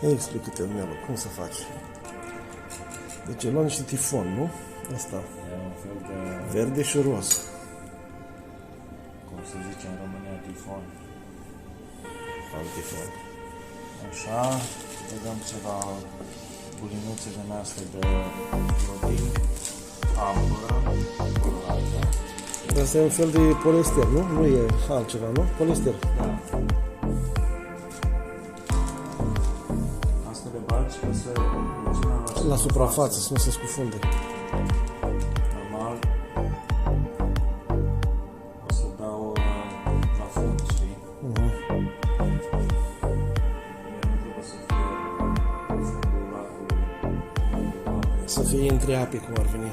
Explică-te, Nelu, cum să faci. Deci e luat niște tifon, nu? Asta. E un fel de, Verde și roz. cum se zice în România, tifon. Tifon. Așa, vedem ceva bulinuțe din astea de loading, ambură, colorată. Dar asta e un fel de poliester, nu? Nu e altceva, nu? Poliester. Da. Asta le bagi ca să țină La suprafață, să nu se scufunde. Normal, o să dau la fund, știi? El nu trebuie să fie fundul lacului. Să fie între ape, cum ar veni.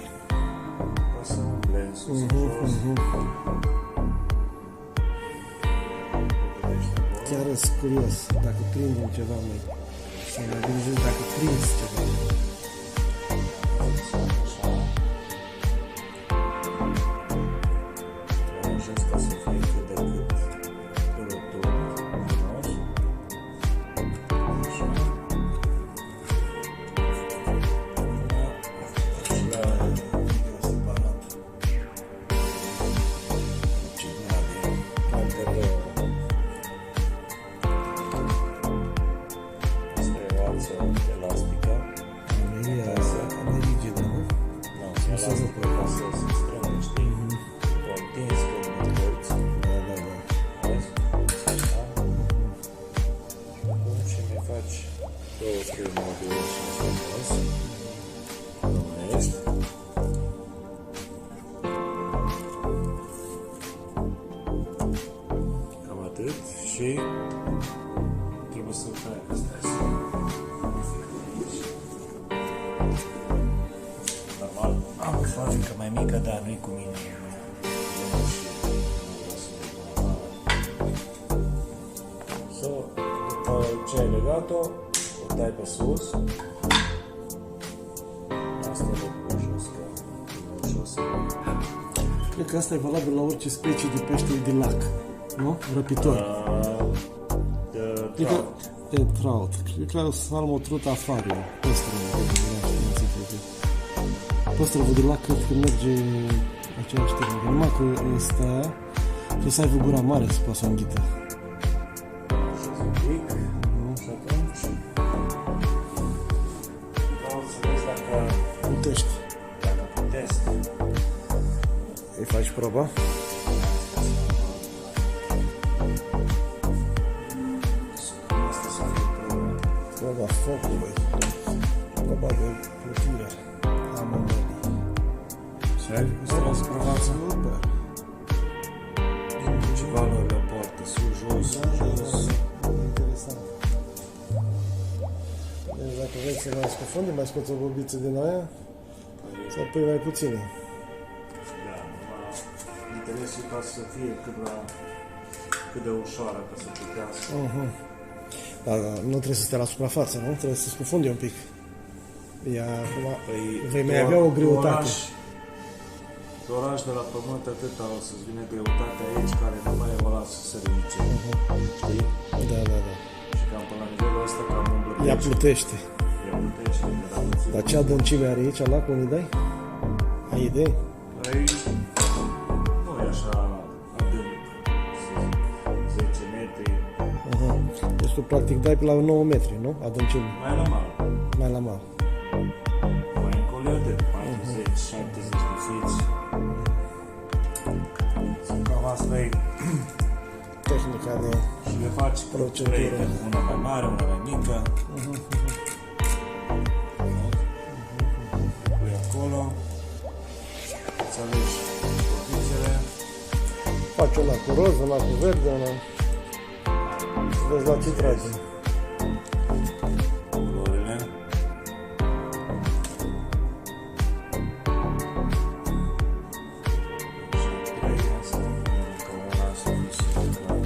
Ca să umble sus în jos. Chiar sunt curios dacă prindem ceva mai. Să mă gândesc dacă prinzi ceva. Ca să fie cât de cât rotund, frumos. Așa. Și la video separat. Ceva de panteră. Asta e o alță elastică. E rigidă, nu? Nu, e elastică ca să se strângă, știi? O întins când învârți. Da. Vezi? Așa. Acum și mi faci două filmuri și frumos. Românesc. Cam atât. Și trebuie să fac asta. Normal. Am o fabrică mai mică, dar nu-i cu mine. So, după ce ai legat-o, o dai pe sus. Asta le pui jos, că e jos. Cred că asta e valabil la orice specie de pește de lac, nu? Răpitor. De trout. E trout. Cred că salmotruta afario. Păstrăvul de lac cred că merge aceeași tehnică. Numai că ăsta trebuie să aibă gura mare să poată să o înghită. Un pic. Și atunci vreau să vezi dacă Putești. puteți. Îi faci proba? Asta să fie problema. Proba focului. Proba de plătire. Amândoi. Serios? Asta să probați? Super. Ce valori le poartă? Sus, jos, jos. Interesant. Deci dacă vrei să mai scufunde, mai scoți o bobiță din aia, să pui mai puține. Da, interesul ca să fie cât de ușoară, ca să putească. Dar nu trebuie să stea la suprafață, nu? Trebuie să scufunde un pic. Ea acum vei mai avea o greutate. De oraș de la pământ atâta o să-ți vină greutatea aici, care nu mai o lasă să se ridice. Știi? Da. Și cam până la nivelul ăsta cam umblă pe Ea aici. plutește. Ea plutește, de la puțin. Dar ce adâncime are aici, la unde dai? Ai idee? Aici nu e așa adânc, să zic, 10 metri, Deci tu practic dai pe la 9 metri, nu? Adâncime. mai la mal. Mai la mal. Mai încolo e atât, 40, 70 de fiți. Cam asta e. Tehnica de... Și le faci Procedură. trei, una mai mare, una mai mică. Pui acolo. Îți alegi copițele. Faci una cu roz, una cu verde, una... Să vezi la ce trage. Culorile. Și trei, asta încă una să fie super.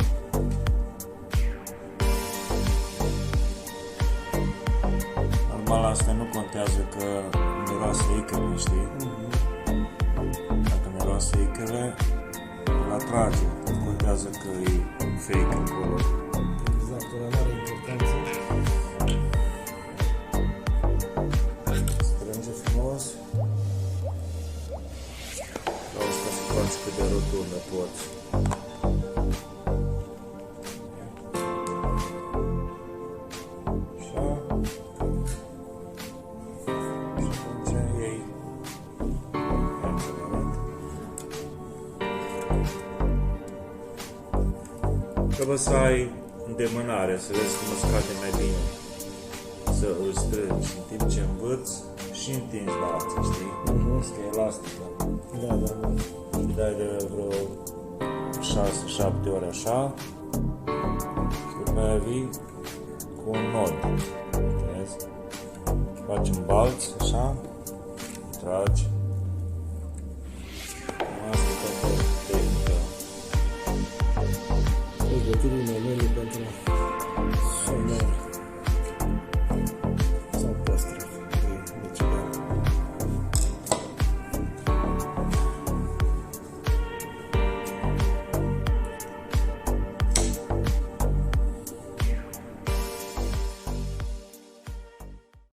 Normal, asta nu contează că miroase icăle, știi? Dacă miroase icăle, îl atrage. Nu contează că e fake acolo. Exact, ăla n-are importanță. Trebuie să ai îndemânare, să vezi cum îți cade mai bine. Să îl strângi în timp ce învârți și întinzi la alții, știi? Că e elastică. Da, da, da. Și dai de vreo 6-7 ore așa. Și după aia vii cu un nod. Vezi? Faci un balț, așa. Tragi. Asta e toată tehnica. Pregătirile mele pentru